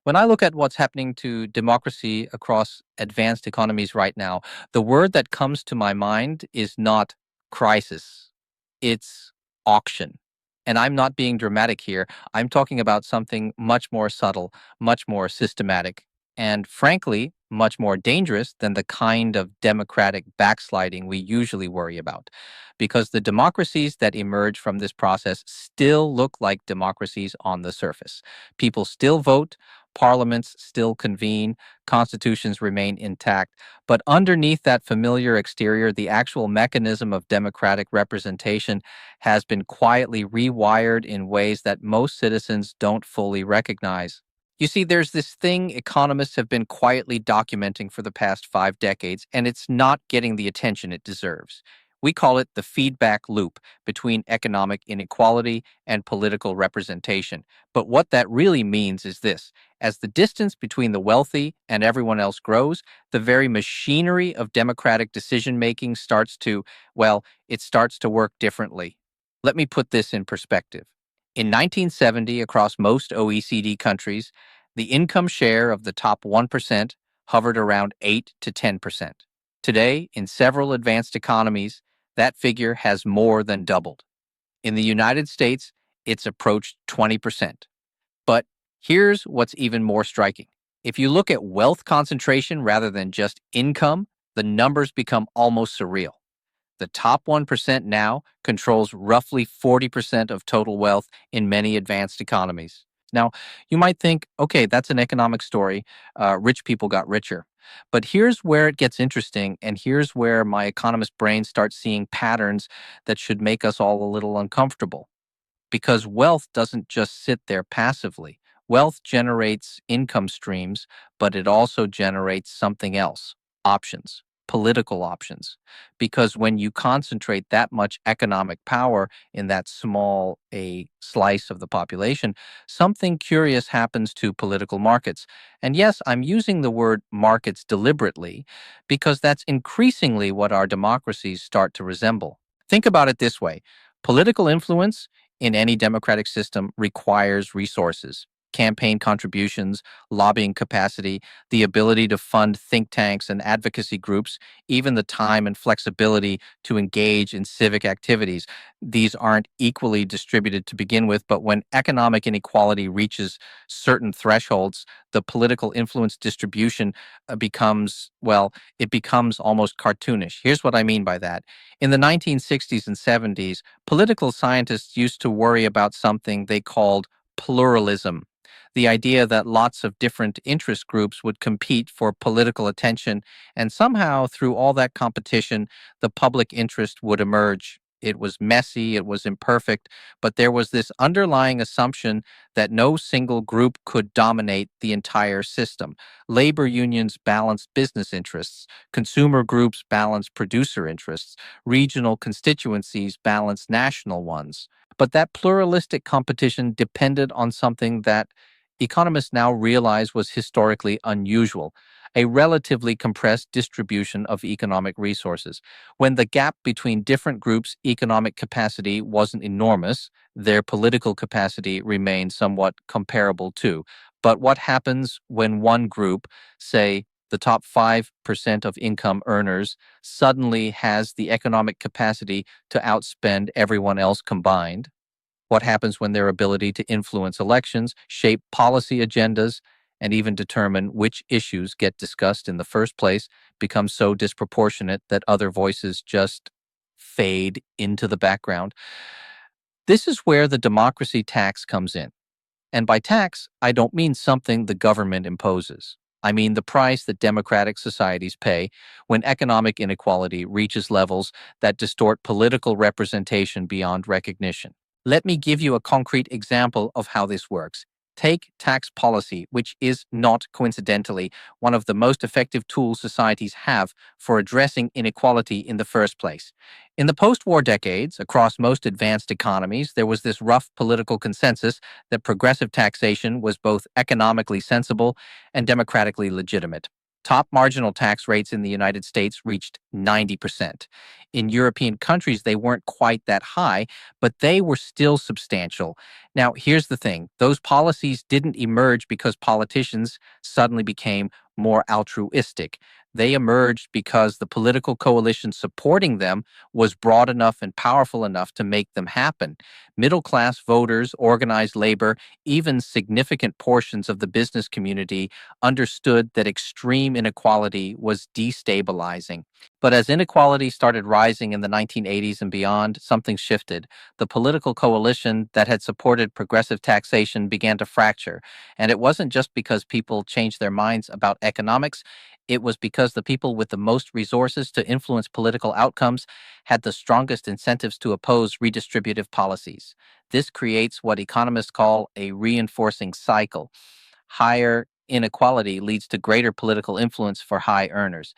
When I look at what's happening to democracy across advanced economies right now, the word that comes to my mind is not crisis, it's auction. And I'm not being dramatic here. I'm talking about something much more subtle, much more systematic, and frankly, much more dangerous than the kind of democratic backsliding we usually worry about. Because the democracies that emerge from this process still look like democracies on the surface. People still vote, parliaments still convene, constitutions remain intact. But underneath that familiar exterior, the actual mechanism of democratic representation has been quietly rewired in ways that most citizens don't fully recognize. You see, there's this thing economists have been quietly documenting for the past 5 decades, and it's not getting the attention it deserves. We call it the feedback loop between economic inequality and political representation. But what that really means is this: as the distance between the wealthy and everyone else grows, the very machinery of democratic decision making it starts to work differently. Let me put this in perspective. In 1970, across most OECD countries, the income share of the top 1% hovered around 8 to 10%. Today, in several advanced economies, that figure has more than doubled. In the United States, it's approached 20%. But here's what's even more striking. If you look at wealth concentration rather than just income, the numbers become almost surreal. The top 1% now controls roughly 40% of total wealth in many advanced economies. Now, you might think, okay, that's an economic story. Rich people got richer. But here's where it gets interesting, and here's where my economist brain starts seeing patterns that should make us all a little uncomfortable. Because wealth doesn't just sit there passively. Wealth generates income streams, but it also generates something else: options, political options. Because when you concentrate that much economic power in that small a slice of the population, something curious happens to political markets. And yes, I'm using the word markets deliberately because that's increasingly what our democracies start to resemble. Think about it this way: political influence in any democratic system requires resources, campaign contributions, lobbying capacity, the ability to fund think tanks and advocacy groups, even the time and flexibility to engage in civic activities. These aren't equally distributed to begin with, but when economic inequality reaches certain thresholds, the political influence distribution it becomes almost cartoonish. Here's what I mean by that. In the 1960s and 70s, political scientists used to worry about something they called pluralism, the idea that lots of different interest groups would compete for political attention, and somehow through all that competition, the public interest would emerge. It was messy, it was imperfect, but there was this underlying assumption that no single group could dominate the entire system. Labor unions balanced business interests, consumer groups balanced producer interests, regional constituencies balanced national ones. But that pluralistic competition depended on something that economists now realize was historically unusual: a relatively compressed distribution of economic resources. When the gap between different groups' economic capacity wasn't enormous, their political capacity remained somewhat comparable too. But what happens when one group, say the top 5% of income earners, suddenly has the economic capacity to outspend everyone else combined? What happens when their ability to influence elections, shape policy agendas, and even determine which issues get discussed in the first place becomes so disproportionate that other voices just fade into the background? This is where the democracy tax comes in. And by tax, I don't mean something the government imposes. I mean the price that democratic societies pay when economic inequality reaches levels that distort political representation beyond recognition. Let me give you a concrete example of how this works. Take tax policy, which is not coincidentally one of the most effective tools societies have for addressing inequality in the first place. In the post war decades, across most advanced economies, there was this rough political consensus that progressive taxation was both economically sensible and democratically legitimate. Top marginal tax rates in the United States reached 90%. In European countries, they weren't quite that high, but they were still substantial. Now, here's the thing, those policies didn't emerge because politicians suddenly became more altruistic. They emerged because the political coalition supporting them was broad enough and powerful enough to make them happen. Middle class voters, organized labor, even significant portions of the business community understood that extreme inequality was destabilizing. But as inequality started rising in the 1980s and beyond, something shifted. The political coalition that had supported progressive taxation began to fracture. And it wasn't just because people changed their minds about economics, it was because the people with the most resources to influence political outcomes had the strongest incentives to oppose redistributive policies. This creates what economists call a reinforcing cycle. Higher inequality leads to greater political influence for high earners.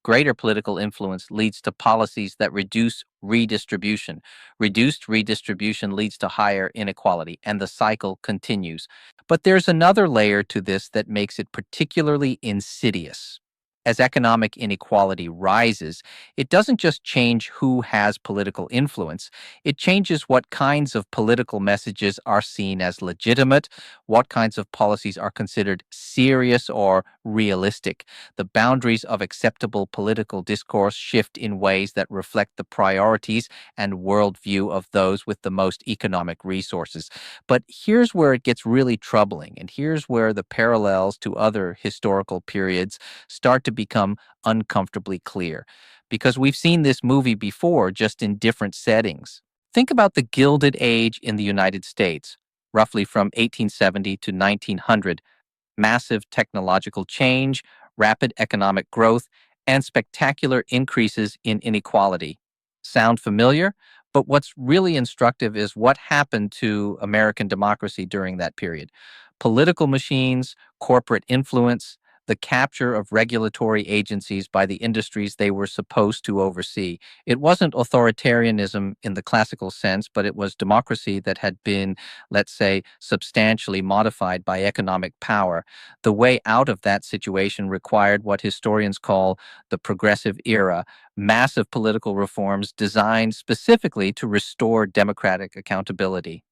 Greater political influence leads to policies that reduce redistribution. Reduced redistribution leads to higher inequality, and the cycle continues. But there's another layer to this that makes it particularly insidious. As economic inequality rises, it doesn't just change who has political influence, it changes what kinds of political messages are seen as legitimate, what kinds of policies are considered serious or realistic. The boundaries of acceptable political discourse shift in ways that reflect the priorities and worldview of those with the most economic resources. But here's where it gets really troubling, and here's where the parallels to other historical periods start to become uncomfortably clear. Because we've seen this movie before, just in different settings. Think about the Gilded Age in the United States, roughly from 1870 to 1900. Massive technological change, rapid economic growth, and spectacular increases in inequality. Sound familiar? But what's really instructive is what happened to American democracy during that period. Political machines, corporate influence, the capture of regulatory agencies by the industries they were supposed to oversee. It wasn't authoritarianism in the classical sense, but it was democracy that had been, let's say, substantially modified by economic power. The way out of that situation required what historians call the progressive era, massive political reforms designed specifically to restore democratic accountability.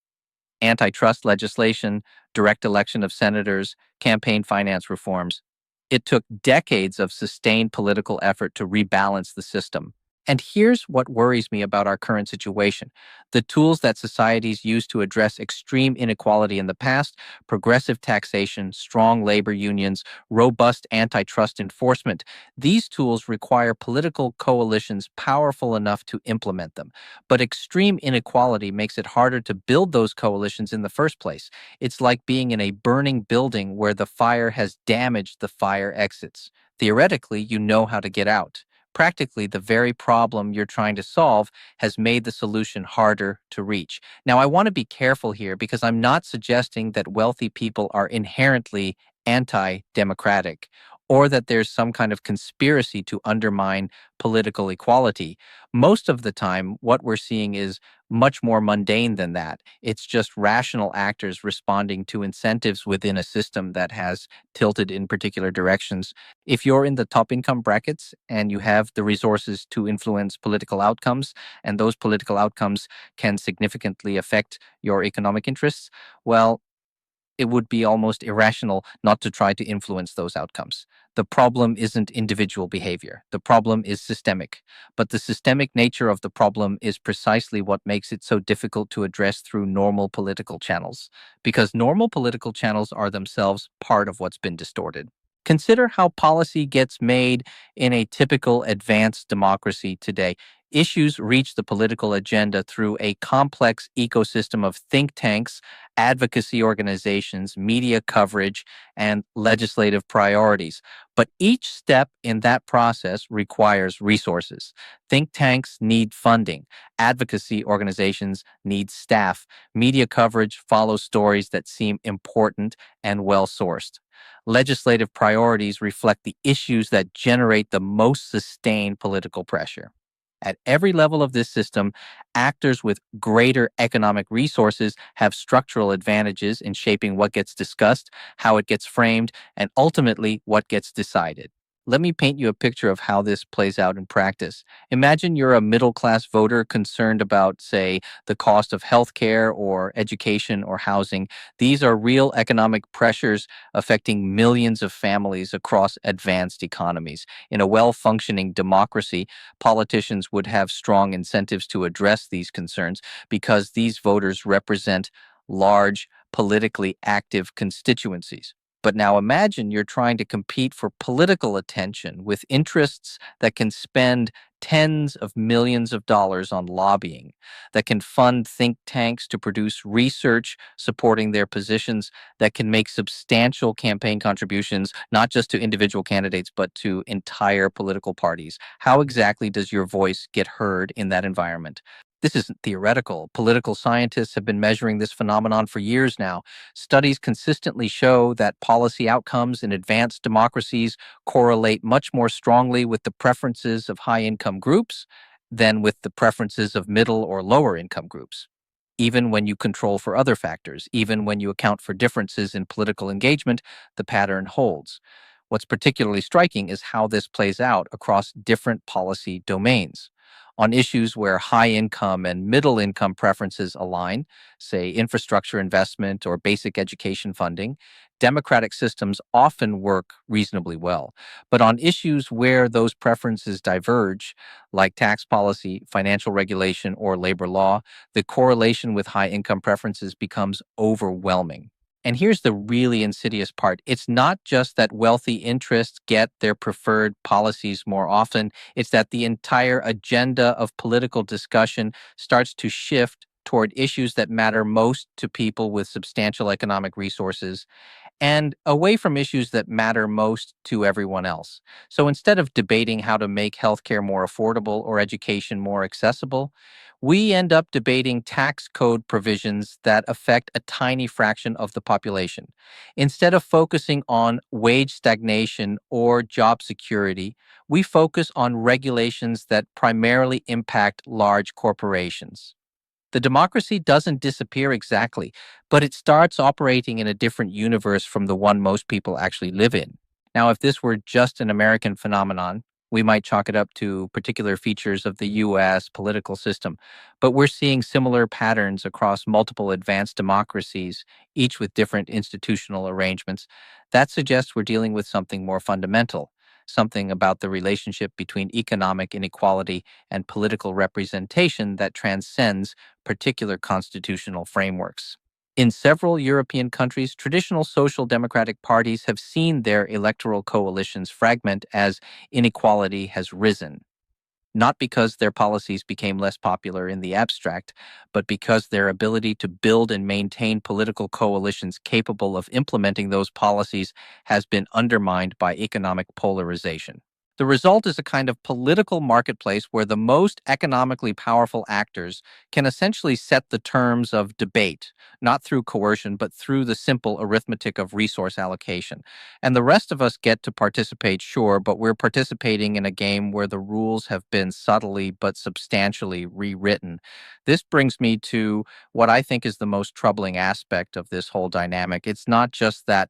Antitrust legislation, direct election of senators, campaign finance reforms. It took decades of sustained political effort to rebalance the system. And here's what worries me about our current situation. The tools that societies used to address extreme inequality in the past, progressive taxation, strong labor unions, robust antitrust enforcement, these tools require political coalitions powerful enough to implement them. But extreme inequality makes it harder to build those coalitions in the first place. It's like being in a burning building where the fire has damaged the fire exits. Theoretically, you know how to get out. Practically, the very problem you're trying to solve has made the solution harder to reach. Now, I want to be careful here because I'm not suggesting that wealthy people are inherently anti democratic or that there's some kind of conspiracy to undermine political equality. Most of the time, what we're seeing is much more mundane than that. It's just rational actors responding to incentives within a system that has tilted in particular directions. If you're in the top income brackets and you have the resources to influence political outcomes, and those political outcomes can significantly affect your economic interests, well, it would be almost irrational not to try to influence those outcomes. The problem isn't individual behavior. The problem is systemic. But the systemic nature of the problem is precisely what makes it so difficult to address through normal political channels, because normal political channels are themselves part of what's been distorted. Consider how policy gets made in a typical advanced democracy today. Issues reach the political agenda through a complex ecosystem of think tanks, advocacy organizations, media coverage, and legislative priorities. But each step in that process requires resources. Think tanks need funding, advocacy organizations need staff, media coverage follows stories that seem important and well sourced. Legislative priorities reflect the issues that generate the most sustained political pressure. At every level of this system, actors with greater economic resources have structural advantages in shaping what gets discussed, how it gets framed, and ultimately what gets decided. Let me paint you a picture of how this plays out in practice. Imagine you're a middle class voter concerned about, say, the cost of healthcare or education or housing. These are real economic pressures affecting millions of families across advanced economies. In a well functioning democracy, politicians would have strong incentives to address these concerns because these voters represent large, politically active constituencies. But now imagine you're trying to compete for political attention with interests that can spend tens of millions of dollars on lobbying, that can fund think tanks to produce research supporting their positions, that can make substantial campaign contributions, not just to individual candidates, but to entire political parties. How exactly does your voice get heard in that environment? This isn't theoretical. Political scientists have been measuring this phenomenon for years now. Studies consistently show that policy outcomes in advanced democracies correlate much more strongly with the preferences of high income groups than with the preferences of middle or lower income groups. Even when you control for other factors, even when you account for differences in political engagement, the pattern holds. What's particularly striking is how this plays out across different policy domains. On issues where high income and middle income preferences align, say infrastructure investment or basic education funding, democratic systems often work reasonably well. But on issues where those preferences diverge, like tax policy, financial regulation, or labor law, the correlation with high income preferences becomes overwhelming. And here's the really insidious part. It's not just that wealthy interests get their preferred policies more often, it's that the entire agenda of political discussion starts to shift toward issues that matter most to people with substantial economic resources and away from issues that matter most to everyone else. So instead of debating how to make healthcare more affordable or education more accessible, we end up debating tax code provisions that affect a tiny fraction of the population. Instead of focusing on wage stagnation or job security, we focus on regulations that primarily impact large corporations. The democracy doesn't disappear exactly, but it starts operating in a different universe from the one most people actually live in. Now, if this were just an American phenomenon, we might chalk it up to particular features of the US political system. But we're seeing similar patterns across multiple advanced democracies, each with different institutional arrangements. That suggests we're dealing with something more fundamental, something about the relationship between economic inequality and political representation that transcends particular constitutional frameworks. In several European countries, traditional social democratic parties have seen their electoral coalitions fragment as inequality has risen, not because their policies became less popular in the abstract, but because their ability to build and maintain political coalitions capable of implementing those policies has been undermined by economic polarization. The result is a kind of political marketplace where the most economically powerful actors can essentially set the terms of debate, not through coercion, but through the simple arithmetic of resource allocation. And the rest of us get to participate, sure, but we're participating in a game where the rules have been subtly but substantially rewritten. This brings me to what I think is the most troubling aspect of this whole dynamic. It's not just that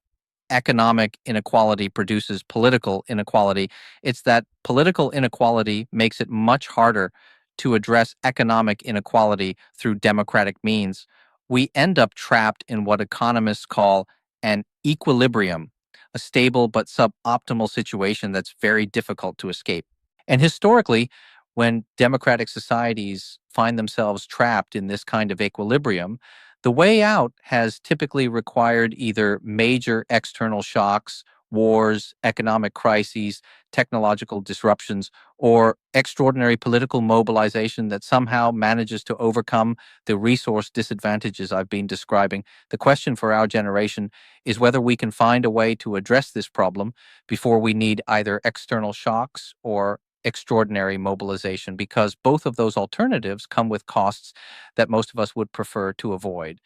economic inequality produces political inequality, it's that political inequality makes it much harder to address economic inequality through democratic means. We end up trapped in what economists call an equilibrium, a stable but suboptimal situation that's very difficult to escape. And historically, when democratic societies find themselves trapped in this kind of equilibrium, the way out has typically required either major external shocks, wars, economic crises, technological disruptions, or extraordinary political mobilization that somehow manages to overcome the resource disadvantages I've been describing. The question for our generation is whether we can find a way to address this problem before we need either external shocks or extraordinary mobilization, because both of those alternatives come with costs that most of us would prefer to avoid.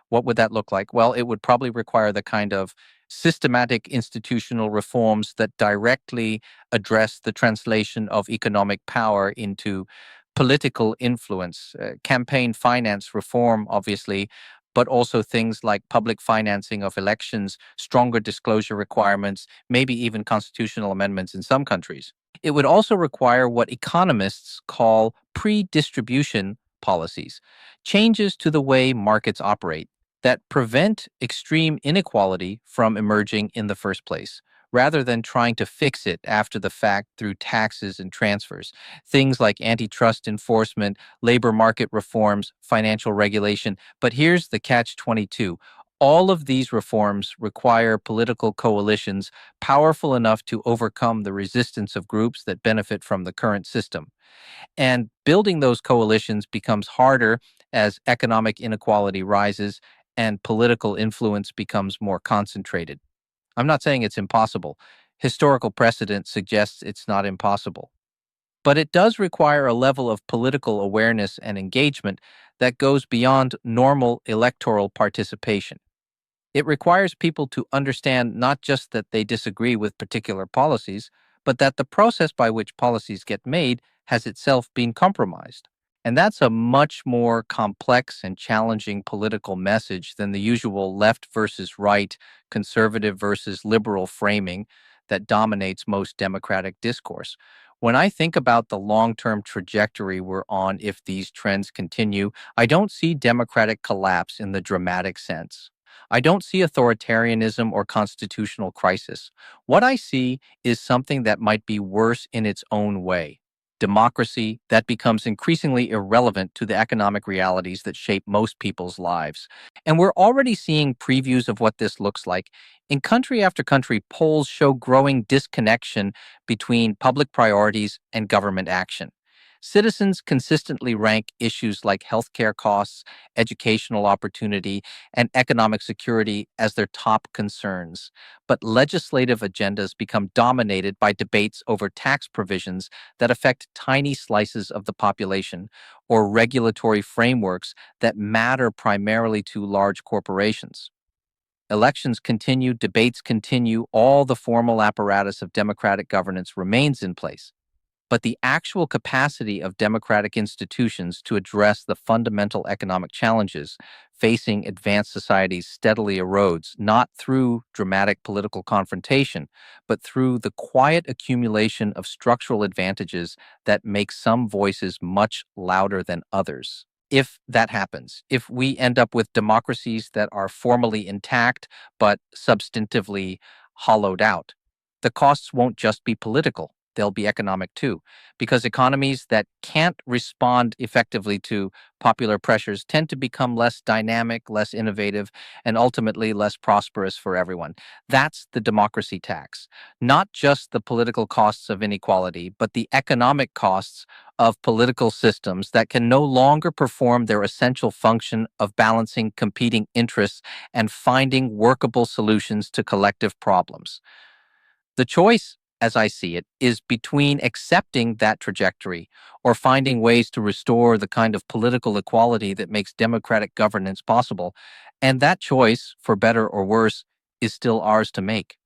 What would that look like? Well, it would probably require the kind of systematic institutional reforms that directly address the translation of economic power into political influence. Campaign finance reform, obviously, but also things like public financing of elections, stronger disclosure requirements, maybe even constitutional amendments in some countries. It would also require what economists call pre-distribution policies, changes to the way markets operate that prevent extreme inequality from emerging in the first place, rather than trying to fix it after the fact through taxes and transfers. Things like antitrust enforcement, labor market reforms, financial regulation. But here's the catch 22. All of these reforms require political coalitions powerful enough to overcome the resistance of groups that benefit from the current system. And building those coalitions becomes harder as economic inequality rises and political influence becomes more concentrated. I'm not saying it's impossible. Historical precedent suggests it's not impossible. But it does require a level of political awareness and engagement that goes beyond normal electoral participation. It requires people to understand not just that they disagree with particular policies, but that the process by which policies get made has itself been compromised. And that's a much more complex and challenging political message than the usual left versus right, conservative versus liberal framing that dominates most democratic discourse. When I think about the long term trajectory we're on if these trends continue, I don't see democratic collapse in the dramatic sense. I don't see authoritarianism or constitutional crisis. What I see is something that might be worse in its own way. Democracy that becomes increasingly irrelevant to the economic realities that shape most people's lives. And we're already seeing previews of what this looks like. In country after country, polls show growing disconnection between public priorities and government action. Citizens consistently rank issues like healthcare costs, educational opportunity, and economic security as their top concerns. But legislative agendas become dominated by debates over tax provisions that affect tiny slices of the population or regulatory frameworks that matter primarily to large corporations. Elections continue, debates continue, all the formal apparatus of democratic governance remains in place. But the actual capacity of democratic institutions to address the fundamental economic challenges facing advanced societies steadily erodes, not through dramatic political confrontation, but through the quiet accumulation of structural advantages that make some voices much louder than others. If that happens, if we end up with democracies that are formally intact but substantively hollowed out, the costs won't just be political, they'll be economic too, because economies that can't respond effectively to popular pressures tend to become less dynamic, less innovative, and ultimately less prosperous for everyone. That's the democracy tax. Not just the political costs of inequality, but the economic costs of political systems that can no longer perform their essential function of balancing competing interests and finding workable solutions to collective problems. The choice, as I see it, is between accepting that trajectory or finding ways to restore the kind of political equality that makes democratic governance possible. And that choice, for better or worse, is still ours to make.